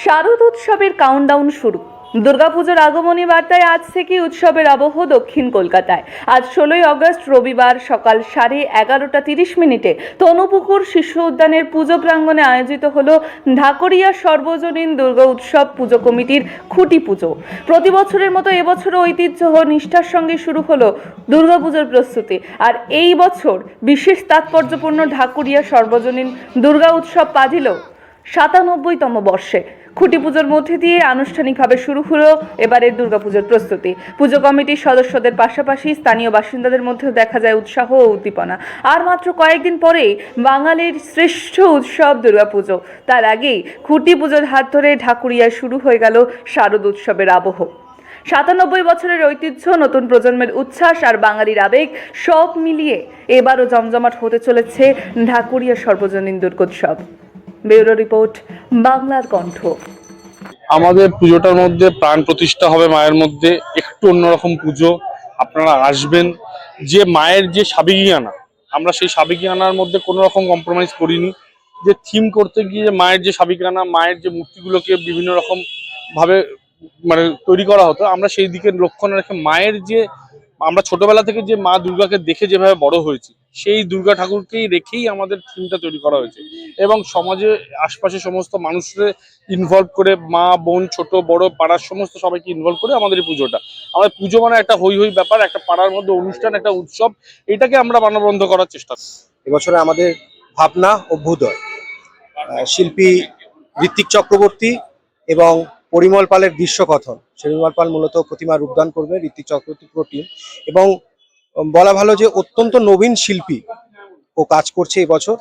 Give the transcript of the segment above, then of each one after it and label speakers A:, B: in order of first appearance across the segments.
A: শারদ উৎসবের কাউন্টডাউন শুরু। দুর্গাপুজোর আগমনী বার্তায় আজ থেকে উৎসবের আবহ দক্ষিণ কলকাতায়। আজ 16ই আগস্ট রবিবার সকাল 11:30 তনুপুকুর শিশু উদ্যানের পুজো প্রাঙ্গণে আয়োজিত হলো ঢাকুরিয়া সর্বজনীন দুর্গা উৎসব পুজো কমিটির খুঁটি পুজো। প্রতি বছরের মতো এবছরও ঐতিহ্য ও নিষ্ঠার সঙ্গে শুরু হলো দুর্গাপুজোর প্রস্তুতি। আর এই বছর বিশেষ তাৎপর্যপূর্ণ ঢাকুরিয়া সর্বজনীন দুর্গা উৎসব পা দিল 97তম বর্ষে। খুঁটি পুজোর মধ্যে দিয়ে আনুষ্ঠানিকভাবে শুরু হলো এবারের দুর্গাপুজোর প্রস্তুতি। পুজো কমিটির সদস্যদের পাশাপাশি স্থানীয় বাসিন্দাদের মধ্যেও দেখা যায় উৎসাহ ও উদ্দীপনা। আর মাত্র কয়েকদিন পরেই বাঙালির শ্রেষ্ঠ উৎসব দুর্গাপুজো। তার আগেই খুঁটি পুজোর হাত ধরে ঢাকুরিয়ায় শুরু হয়ে গেল শারদ উৎসবের আবহ। 97 বছরের ঐতিহ্য, নতুন প্রজন্মের উচ্ছ্বাস আর বাঙালির আবেগ সব মিলিয়ে এবারও জমজমাট হতে চলেছে ঢাকুরিয়া সর্বজনীন দুর্গোৎসব। ব্যুরো রিপোর্ট, বাংলার কণ্ঠ।
B: আমাদের পুজোটার মধ্যে প্রাণ প্রতিষ্ঠা হবে মায়ের মধ্যে, একটু অন্যরকম পুজো। আপনারা আসবেন। যে মায়ের যে সাবেকিয়ানা, আমরা সেই সাবেকিয়ানার মধ্যে কোনো রকম কম্প্রোমাইজ করিনি। যে থিম করতে গিয়ে মায়ের যে সাবেকিয়ানা, মায়ের যে মূর্তিগুলোকে বিভিন্ন রকম ভাবে মানে তৈরি করা হতো, আমরা সেই দিকে লক্ষ্য না রেখে মায়ের যে আমরা ছোটবেলা থেকে যে মা দুর্গাকে দেখে যেভাবে বড় হয়েছি, সেই দুর্গা ঠাকুরকেই রেখেই আমাদের থিমটা তৈরি করা হয়েছে। এবং সমাজে আশপাশে সমস্ত মানুষদের ইনভলভ করে, মা বোন ছোট বড় পাড়ার সমস্ত সবাইকে ইনভলভ করে আমাদের এই পুজোটা। আমাদের পুজো মানে একটা হই হই ব্যাপার, একটা পাড়ার মধ্যে অনুষ্ঠান, একটা উৎসব। এটাকে আমরা মানববন্ধ করার চেষ্টা করি।
C: এবছরে আমাদের ভাবনা অভ্যুদয় শিল্পী ঋত্বিক চক্রবর্তী এবং পরিমল পালের দৃশ্যকথন। পরিমল পাল মূলত প্রতিমা রূপদান করবে, ঋত্বিক চক্রবর্তী পুরো টিম। এবং বলা ভালো যে অত্যন্ত নবীন শিল্পী ও কাজ করছে এবছর।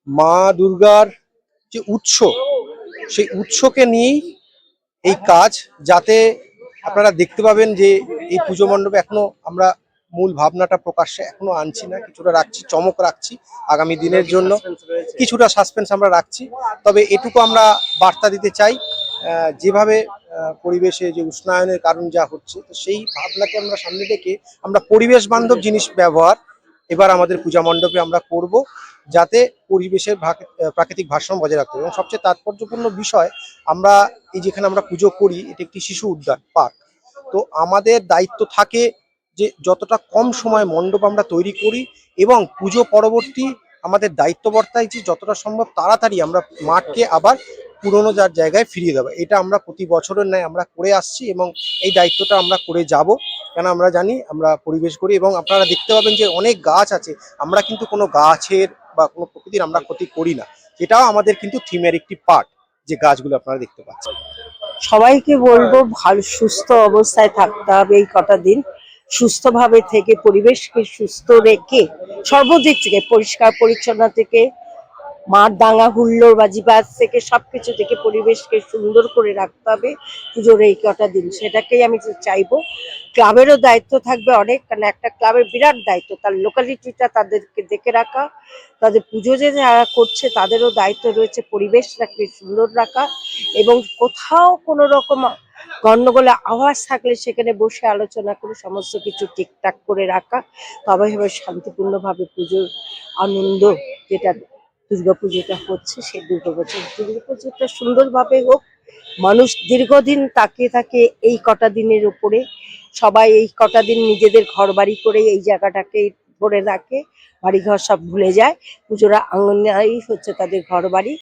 C: মা দুর্গার যে উৎস, সেই উৎসকে নিয়েই এই কাজ, যাতে আপনারা দেখতে পাবেন যে এই পুজো মণ্ডপে এখনো আমরা মূল ভাবনাটা প্রকাশ্যে এখনো আনছি না, কিছুটা রাখছি, চমক রাখছি আগামী দিনের জন্য, কিছুটা সাসপেন্স আমরা রাখছি। তবে এটুকু আমরা বার্তা দিতে চাই, যেভাবে পরিবেশে যে উষ্ণায়নের কারণ যা হচ্ছে, তো সেই ভাবনাকে আমরা সামনে রেখে আমরা পরিবেশ বান্ধব জিনিস ব্যবহার এবার আমাদের পূজা মণ্ডপে আমরা করব, যাতে পরিবেশের প্রাকৃতিক ভারসাম্য বজায় রাখতে হবে। এবং সবচেয়ে তাৎপর্যপূর্ণ বিষয়, আমরা এই যেখানে আমরা পুজো করি, এটি একটি শিশু উদ্যান পার্ক। তো আমাদের দায়িত্ব থাকে যে যতটা কম সময় মণ্ডপ আমরা তৈরি করি, এবং পুজো পরবর্তী আমাদের দায়িত্ব বর্তায় যে যতটা সম্ভব তাড়াতাড়ি আমরা মাঠকে আবার পুরনো যার জায়গায় ফিরিয়ে দেবো। এটা আমরা প্রতি বছরের ন্যায় আমরা করে আসছি, এবং এই দায়িত্বটা আমরা করে যাব। কেন আমরা জানি আমরা পরিবেশ করি, এবং আপনারা দেখতে পাবেন যে অনেক গাছ আছে, আমরা কিন্তু কোনো গাছের বা কোনো প্রকৃতির আমরা ক্ষতি করি না। এটাও আমাদের কিন্তু থিমের একটি পার্ট, যে গাছগুলো আপনারা দেখতে পাচ্ছেন।
D: সবাইকে বলবো ভালো সুস্থ অবস্থায় থাকতে হবে। এই কটা দিন সুস্থভাবে থেকে পরিবেশকে সুস্থ রেখে সর্বদিক থেকে পরিষ্কার পরিচ্ছন্ন থেকে মাঠ দাঙ্গা হুল্লোড় বাজিবাজ থেকে সবকিছু থেকে পরিবেশকে সুন্দর করে রাখতে হবে পুজোর এই কটা দিন। সেটাকেই আমি চাইবো। ক্লাবেরও দায়িত্ব থাকবে অনেক, কারণ একটা ক্লাবের বিরাট দায়িত্ব তার লোকালিটিটা তাদেরকে দেখে রাখা, তাদের পুজো যে যারা করছে তাদেরও দায়িত্ব রয়েছে পরিবেশটাকে সুন্দর রাখা, এবং কোথাও কোনো রকম গন্ডগোলে আওয়াজ থাকলে সেখানে বসে আলোচনা করে সমস্ত কিছু ঠিকঠাক করে রাখা, তবে হবে শান্তিপূর্ণভাবে পুজোর আনন্দ, যেটা দুর্গাপুজোটা হচ্ছে সেই দুর্গাপুজোটা সুন্দরভাবে হোক। মানুষ দীর্ঘদিন তাকিয়ে থাকে এই কটা দিনের উপরে, সবাই এই কটা দিন নিজেদের ঘর বাড়ি করে এই জায়গাটাকে ধরে রাখে, বাড়িঘর সব ভুলে যায়, পুজোরা আঙিনাই হচ্ছে তাদের ঘর বাড়ি।